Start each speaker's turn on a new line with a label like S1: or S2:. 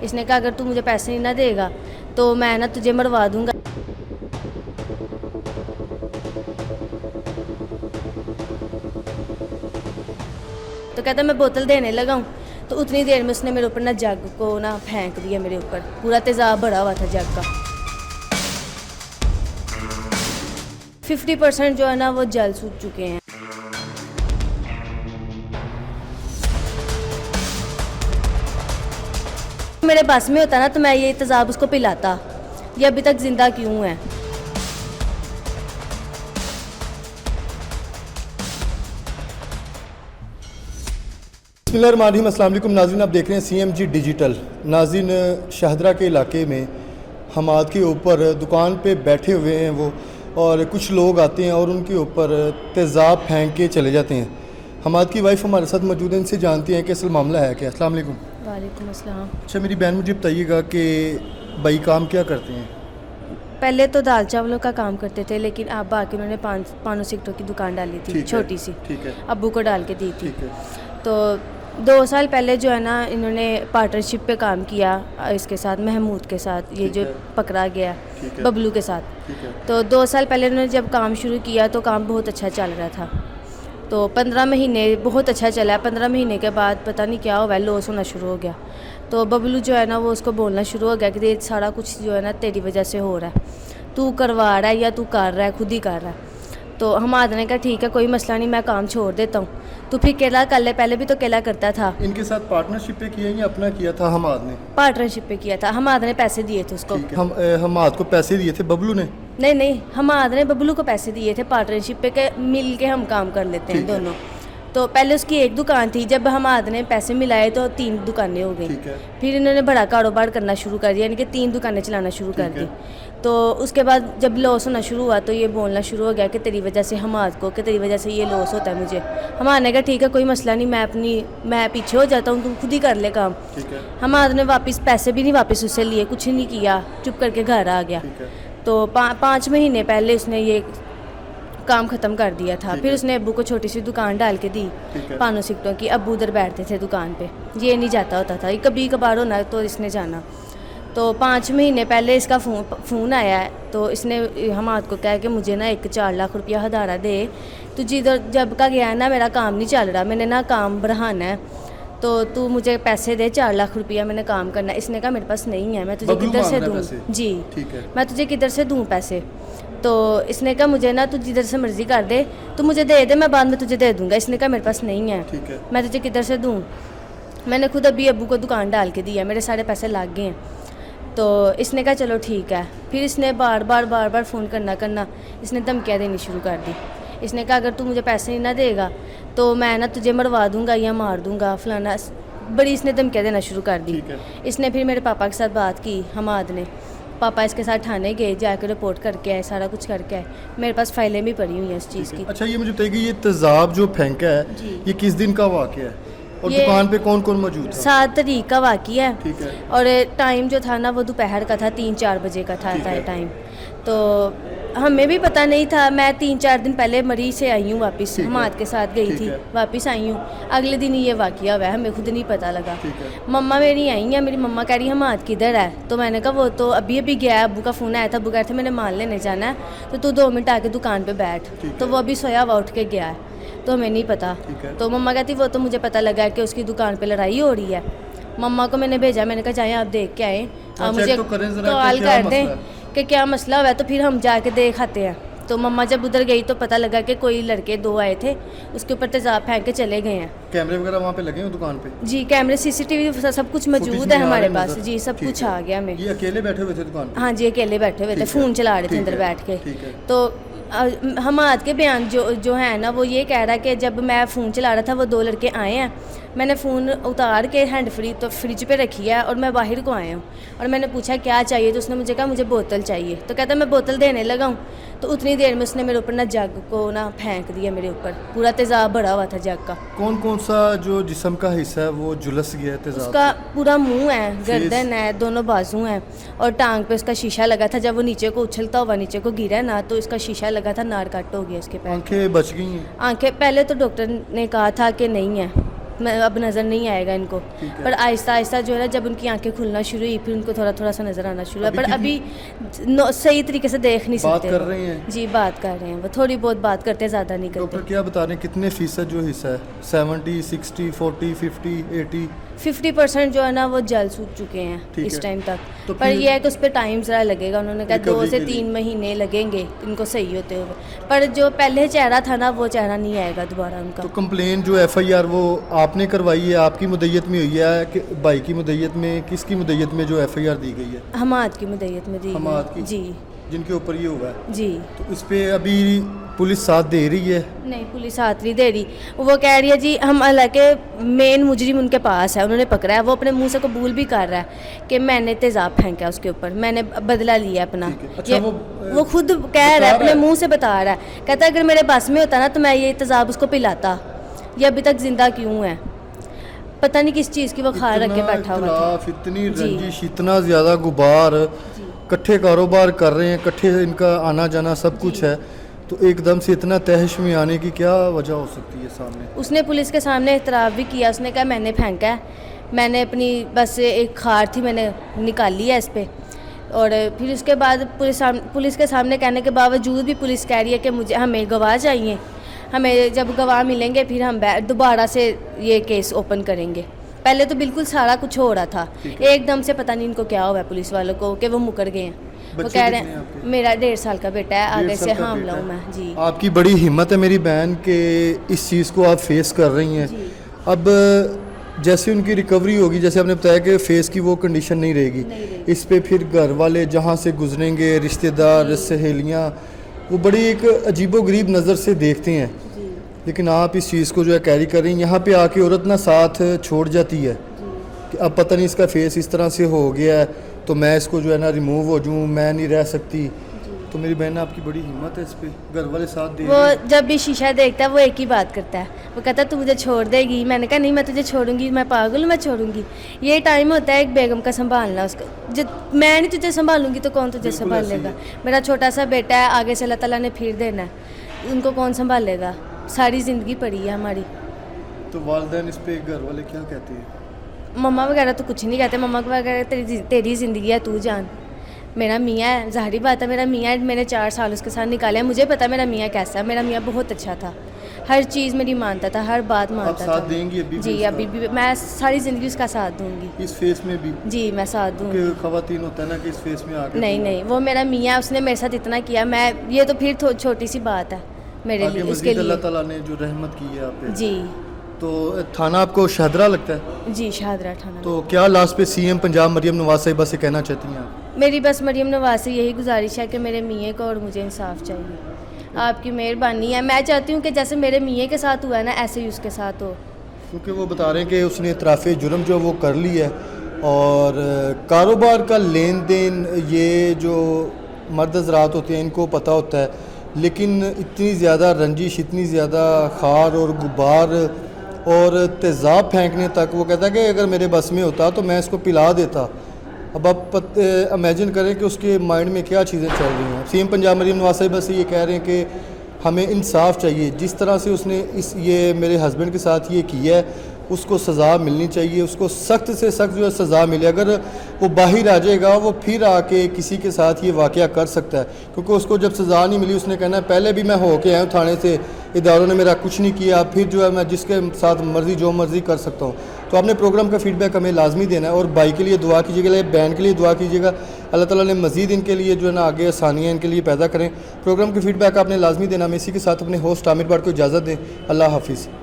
S1: اس نے کہا اگر تو مجھے پیسے نہیں نہ دے گا تو میں نا تجھے مروا دوں گا. تو کہتا میں بوتل دینے لگا ہوں تو اتنی دیر میں اس نے میرے اوپر نا جگ کو نا پھینک دیا میرے اوپر. پورا تیزاب بھرا ہوا تھا جگ کا. 50% جو ہے نا وہ جل سوکھ چکے ہیں. میرے بس میں ہوتا نا تو میں یہ تیزاب اس کو پلاتا. یہ ابھی تک زندہ کیوں ہے؟
S2: بسم اللہ الرحمن الرحیم. السلام علیکم ناظرین، آپ دیکھ رہے ہیں CMG ڈیجیٹل. ناظرین، شاہدرہ کے علاقے میں حماد کے اوپر دکان پہ بیٹھے ہوئے ہیں وہ، اور کچھ لوگ آتے ہیں اور ان کے اوپر تیزاب پھینک کے چلے جاتے ہیں. حماد کی وائف ہمارے ساتھ موجود ہیں، ان سے جانتے ہیں کہ اصل معاملہ ہے کیا. السلام علیکم.
S1: وعلیکم السلام.
S2: اچھا میری بہن، مجھے بتائیے گا کہ بھائی کام کیا کرتے ہیں؟
S1: پہلے تو دال چاولوں کا کام کرتے تھے، لیکن اب آ کے انہوں نے پانوں سگٹوں کی دکان ڈالی تھی، چھوٹی سی.
S2: ٹھیک ہے.
S1: ابو کو ڈال کے دی تھی.
S2: ٹھیک ہے.
S1: تو 2 سال پہلے جو ہے نا انہوں نے پارٹنرشپ پہ کام کیا اس کے ساتھ، محمود کے ساتھ، یہ جو پکڑا گیا ببلو کے ساتھ. تو 2 سال پہلے انہوں نے جب کام شروع کیا تو کام بہت اچھا چل رہا تھا. تو 15 مہینے بہت اچھا چلا. 15 مہینے کے بعد پتہ نہیں کیا ہوا، لوس ہونا شروع ہو گیا. تو ببلو جو ہے نا وہ اس کو بولنا شروع ہو گیا کہ یہ سارا کچھ جو ہے نا تیری وجہ سے ہو رہا ہے، تو کروا رہا ہے یا تو کر رہا ہے، خود ہی کر رہا ہے. تو حماد نے کہا ٹھیک ہے کوئی مسئلہ نہیں، میں کام چھوڑ دیتا ہوں. تو پھر کیلا کر لے. پہلے بھی تو کیلا کرتا تھا.
S2: ان کے ساتھ پارٹنرشپ پہ کیا یا اپنا کیا تھا؟ حماد نے
S1: پارٹنرشپ پہ کیا تھا. حماد نے پیسے دیے تھے اس کو.
S2: حماد کو پیسے دیے تھے ببلو نے؟
S1: نہیں، حماد نے ببلو کو پیسے دیے تھے پارٹنرشپ پہ کہ مل کے ہم کام کر لیتے ہیں دونوں. تو پہلے اس کی ایک دکان تھی، جب حماد نے پیسے ملائے تو 3 دکانیں ہو گئی. پھر انہوں نے بڑا کاروبار کرنا شروع کر دیا، یعنی کہ 3 دکانیں چلانا شروع کر دی. تو اس کے بعد جب لاس ہونا شروع ہوا تو یہ بولنا شروع ہو گیا کہ تیری وجہ سے حماد کو، کہ تیری وجہ سے یہ لاس ہوتا ہے مجھے. حماد نے کہا ٹھیک ہے کوئی مسئلہ نہیں، میں پیچھے ہو جاتا ہوں، تم خود ہی کر لے کام. حماد نے واپس پیسے بھی نہیں واپس اس سے لیے، کچھ نہیں کیا، چپ کر کے گھر آ گیا. تو 5 مہینے پہلے اس نے یہ کام ختم کر دیا تھا. پھر اس نے ابو کو چھوٹی سی دکان ڈال کے دی پانوں سگٹوں کی. ابو ادھر بیٹھتے تھے دکان پہ، یہ نہیں جاتا ہوتا تھا، کبھی کبھار ہونا تو اس نے جانا. تو 5 مہینے پہلے اس کا فون آیا ہے. تو اس نے حماد کو کہا کہ مجھے نا 4 لاکھ روپیہ ہدارہ دے، تو جب کا گیا ہے نا میرا کام نہیں چل رہا، میں نے نا کام بڑھانا ہے، تو مجھے پیسے دے 4 لاکھ روپیہ، میں نے کام کرنا ہے. اس نے کہا میرے پاس نہیں ہے، میں تجھے کدھر سے دوں؟ جی میں تجھے کدھر سے دوں پیسے؟ تو اس نے کہا مجھے نا تو جدھر سے مرضی کر دے، تو مجھے دے دے، میں بعد میں تجھے دے دوں گا. اس نے کہا میرے پاس نہیں ہے، میں تجھے کدھر سے دوں؟ میں نے خود ابو کو دکان ڈال کے دیا، میرے سارے پیسے لگ گئے ہیں. تو اس نے کہا چلو ٹھیک ہے. پھر اس نے بار بار فون کرنا اس نے دھمکیاں دینی شروع کر دی. اس نے کہا اگر تو مجھے پیسے نہیں نہ دے گا تو میں نا تجھے مروا دوں گا یا مار دوں گا فلانا. بڑی اس نے دھمکیاں دینا شروع کر دی. اس نے پھر میرے پاپا کے ساتھ بات کی، حماد نے. پاپا اس کے ساتھ تھانے گئے، جا کے رپورٹ کر کے آئے، سارا کچھ کر کے آئے. میرے پاس فائلیں بھی پڑی ہوئی ہیں اس چیز کی.
S2: اچھا یہ مجھے بتائیے کہ یہ تیزاب جو پھینکا ہے یہ کس دن کا واقعہ ہے اور دکان پہ کون کون موجود تھا؟
S1: 7 تاریخ کا واقعہ ہے. اور ٹائم جو تھا نا وہ دوپہر کا تھا، 3-4 بجے کا تھا ٹائم. تو ہمیں بھی پتہ نہیں تھا. میں 3-4 دن پہلے مریض سے آئی ہوں واپس، حماد کے ساتھ گئی تھی، واپس آئی ہوں. اگلے دن یہ واقعہ ہوا ہے، ہمیں خود نہیں پتہ لگا. مما میری آئی ہیں، میری مما کہہ رہی حماد کدھر ہے؟ تو میں نے کہا وہ تو ابھی گیا ہے، ابو کا فون آیا تھا، ابو کہہ رہے تھے میں نے مال لینے جانا ہے تو 2 منٹ آ کے دکان پہ بیٹھ. تو وہ ابھی سویا ہوا اٹھ کے گیا ہے، تو ہمیں نہیں پتا. تو مما کہتی وہ تو مجھے پتہ لگا کہ اس کی دکان پہ لڑائی ہو رہی ہے. مما کو میں نے بھیجا، میں نے کہا جائیں آپ دیکھ کے آئیں، مجھے کال کر دیں کہ کیا مسئلہ ہوا ہے، تو پھر ہم جا کے دیکھ آتے ہیں. تو مما جب ادھر گئی تو پتہ لگا کہ کوئی لڑکے 2 آئے تھے، اس کے اوپر تیزاب پھینک کے چلے گئے ہیں.
S2: کیمرے وغیرہ وہاں پہ لگے ہیں دکان پہ؟
S1: جی کیمرے، CCTV سب کچھ موجود ہے ہمارے پاس. جی سب کچھ آ گیا ہمیں.
S2: یہ اکیلے بیٹھے ہوئے تھے دکان پہ؟
S1: ہاں جی اکیلے بیٹھے ہوئے تھے، فون چلا رہے تھے اندر بیٹھ کے. تو حماد کے بیان جو ہے نا وہ یہ کہہ رہا ہے کہ جب میں فون چلا رہا تھا وہ 2 لڑکے آئے ہیں، میں نے فون اتار کے ہینڈ فری تو فریج پہ رکھی ہے اور میں باہر کو آیا ہوں اور میں نے پوچھا کیا چاہیے، تو اس نے مجھے کہا مجھے بوتل چاہیے. تو کہتا میں بوتل دینے لگا ہوں تو اتنی دیر میں اس نے میرے اوپر نا جگ کو نا پھینک دیا میرے اوپر. پورا تیزاب بھرا ہوا تھا جگ کا.
S2: کون سا جو جسم کا حصہ ہے وہ جلس گیا تیزاب؟
S1: اس کا پورا منہ ہے، گردن ہے، دونوں بازو ہیں اور ٹانگ پہ اس کا شیشہ لگا تھا. جب وہ نیچے کو اچھلتا ہوا نیچے کو گرا نا تو اس کا شیشہ لگا تھا، نار کٹ ہو گیا اس کے پیر.
S2: آنکھیں بچ گئی ہیں؟
S1: آنکھیں پہلے تو ڈاکٹر نے کہا تھا کہ نہیں ہے، اب نظر نہیں آئے گا ان کو. پر آہستہ آہستہ جو ہے نا جب ان کی آنکھیں کھلنا شروع ہوئی پھر ان کو تھوڑا تھوڑا سا نظر آنا شروع ہوا. پر ابھی صحیح طریقے سے دیکھ نہیں سکتے.
S2: بات کر رہے ہیں؟
S1: جی بات کر رہے ہیں, وہ تھوڑی بہت بات کرتے ہیں, زیادہ نہیں کرتے.
S2: ڈاکٹر کیا بتا رہے ہیں کتنے فیصد جو حصہ ہے, 70, 60, 40, 50, 80؟
S1: 50% جو ہے نا وہ جل سوکھ چکے ہیں اس ٹائم تک. پر یہ ہے کہ اس پہ ٹائم ذرا لگے گا. انہوں نے کہا 2 سے 3 مہینے لگیں گے ان کو صحیح ہوتے ہوئے. پر جو پہلے چہرہ تھا نا وہ چہرہ نہیں آئے گا دوبارہ ان کا.
S2: تو کمپلین جو FIR وہ آپ نے کروائی ہے, آپ کی مدعیت میں ہوئی ہے کہ بھائی کی مدعیت میں, کس کی مدعیت میں جو FIR دی گئی ہے؟
S1: حماد کی مدعیت میں دی گئی.
S2: حماد کی
S1: جی
S2: جن کے اوپر یہ ہوا ہے.
S1: جی.
S2: تو اس پہ ابھی پولیس ساتھ دے رہی ہے؟
S1: نہیں پولیس ہاتھ نہیں دے رہی. وہ کہہ رہی ہے جی ہم حالانکہ مین مجرم ان کے پاس ہے, انہوں نے پکڑا ہے. وہ اپنے منہ سے قبول بھی کر رہا ہے کہ میں نے تیزاب پھینکا اس کے اوپر, میں نے بدلہ لیا اپنا. وہ خود کہہ رہا ہے, اپنے منہ سے بتا رہا ہے. کہتا ہے اگر میرے بس میں ہوتا نا تو میں یہ تیزاب اس کو پلاتا. یہ ابھی تک زندہ کیوں ہے پتہ نہیں کس چیز کی وہ کھا رکھ کے بیٹھا ہوا تھا.
S2: اتنی رنجش, اتنا زیادہ غبار, کٹھے کاروبار کر رہے ہیں, کٹھے ان کا آنا جانا سب کچھ ہے, تو ایک دم سے اتنا تہش میں آنے کی کیا وجہ ہو سکتی ہے سامنے؟ اس
S1: نے پولیس کے سامنے اعتراف بھی کیا. اس نے کہا میں نے پھینکا ہے, میں نے اپنی بس ایک خار تھی میں نے نکالی ہے اس پہ. اور پھر اس کے بعد پولیس کے سامنے کہنے کے باوجود بھی پولیس کہہ رہی ہے کہ ہمیں گواہ چاہیے, ہمیں جب گواہ ملیں گے پھر ہم دوبارہ سے یہ کیس اوپن کریں گے. پہلے تو بالکل سارا کچھ ہو رہا تھا, ایک دم سے پتہ نہیں ان کو کیا ہوا ہے پولیس والوں کو کہ وہ مکر گئے ہیں. وہ کہہ رہے ہیں میرا 1.5 سال کا بیٹا ہے, آگے سے حاملہ ہوں میں. جی
S2: آپ کی بڑی ہمت ہے میری بہن کہ اس چیز کو آپ فیس کر رہی ہیں. اب جیسے ان کی ریکوری ہوگی, جیسے آپ نے بتایا کہ فیس کی وہ کنڈیشن نہیں رہے گی, اس پہ پھر گھر والے جہاں سے گزریں گے, رشتہ دار, سہیلیاں, وہ بڑی ایک عجیب و غریب نظر سے دیکھتے ہیں. لیکن آپ اس چیز کو جو ہے کیری کر رہی ہیں. یہاں پہ آ کے عورت نہ ساتھ چھوڑ جاتی ہے کہ اب پتہ نہیں اس کا فیس اس طرح سے ہو گیا ہے تو میں اس کو جو ہے نا ریموو ہو جاؤں, میں نہیں رہ سکتی. تو میری بہن آپ کی بڑی ہمت ہے اس پہ, گھر والے ساتھ دے.
S1: وہ جب بھی شیشہ دیکھتا ہے وہ ایک ہی بات کرتا ہے, وہ کہتا ہے تو مجھے چھوڑ دے گی. میں نے کہا نہیں میں تجھے چھوڑوں گی, میں پاگل ہوں, میں چھوڑوں گی. یہ ٹائم ہوتا ہے ایک بیگم کا سنبھالنا. اس کا میں نہیں تجھے سنبھالوں گی تو کون تجھے سنبھال لے گا؟ میرا چھوٹا سا بیٹا ہے, آگے سے اللہ تعالیٰ نے پھر دینا ہے, ان کو کون سنبھال لے گا؟ ساری زندگی پڑی ہے ہماری.
S2: تو والدین اس پہ گھر والے کیا کہتے ہیں؟
S1: مما وغیرہ تو کچھ نہیں کہتے. مما وغیرہ تیری زندگی ہے, تو جان. میرا میاں ہے, ظاہری بات ہے, میرا میاں میں نے 4 سال اس کے ساتھ نکالے ہیں. مجھے پتا میرا میاں کیسا ہے. میرا میاں بہت اچھا تھا, ہر چیز میری مانتا تھا, ہر بات مانتا تھا.
S2: آپ ساتھ دیں گی ابھی؟
S1: جی ابھی بھی میں ساری زندگی اس کا ساتھ دوں گی.
S2: اس فیس میں بھی؟
S1: جی میں ساتھ دوں گی.
S2: خواتین ہوتا ہے نا کہ اس فیس میں آگے
S1: نہیں, وہ میرا میاں, اس نے میرے ساتھ اتنا کیا. میں یہ تو پھر چھوٹی سی بات ہے میرے لیے, اس کے لیے
S2: اللہ تعالیٰ نے جو رحمت کی ہے آپ پہ.
S1: جی.
S2: تو تھانہ آپ کو شاہدرہ لگتا ہے؟
S1: جی شاہدرہ تھانہ.
S2: تو کیا لاسٹ پہ CM پنجاب مریم نواز صاحبہ سے کہنا چاہتی ہیں آپ؟
S1: میری بس مریم نواز سے یہی گزارش ہے کہ میرے میاں کو اور مجھے انصاف چاہیے. آپ کی مہربانی ہے. میں چاہتی ہوں کہ جیسے میرے میاں کے ساتھ ہوا ہے نا ایسے ہی اس کے ساتھ ہو.
S2: کیونکہ وہ بتا رہے ہیں کہ اس نے اعتراف جرم جو وہ کر لی ہے, اور کاروبار کا لین دین یہ جو مرد حضرات ہوتے ہیں ان کو پتہ ہوتا ہے, لیکن اتنی زیادہ رنجش, اتنی زیادہ خار اور غبار اور تیزاب پھینکنے تک, وہ کہتا ہے کہ اگر میرے بس میں ہوتا تو میں اس کو پلا دیتا. اب آپ امیجن کریں کہ اس کے مائنڈ میں کیا چیزیں چل رہی ہیں. CM پنجاب مریم نواز صاحبہ سے یہ کہہ رہے ہیں کہ ہمیں انصاف چاہیے. جس طرح سے اس نے یہ میرے ہسبینڈ کے ساتھ یہ کیا ہے اس کو سزا ملنی چاہیے, اس کو سخت سے سخت جو ہے سزا ملے. اگر وہ باہر آ جائے گا وہ پھر آ کے کسی کے ساتھ یہ واقعہ کر سکتا ہے, کیونکہ اس کو جب سزا نہیں ملی اس نے کہنا ہے پہلے بھی میں ہو کے آیا ہوں تھانے سے, اداروں نے میرا کچھ نہیں کیا, پھر جو ہے میں جس کے ساتھ مرضی جو مرضی کر سکتا ہوں. تو آپ نے پروگرام کا فیڈ بیک ہمیں لازمی دینا ہے, اور بھائی کے لیے دعا کیجیے گا, بہن کے لیے دعا کیجیے گا, اللہ تعالیٰ نے مزید ان کے لیے جو ہے نا آگے آسانیاں ان کے لیے پیدا کریں. پروگرام کے فیڈ بیک آپ نے لازمی دینا. ہم اسی کے ساتھ اپنے ہوسٹ عامر بٹ کو اجازت دیں. اللہ حافظ.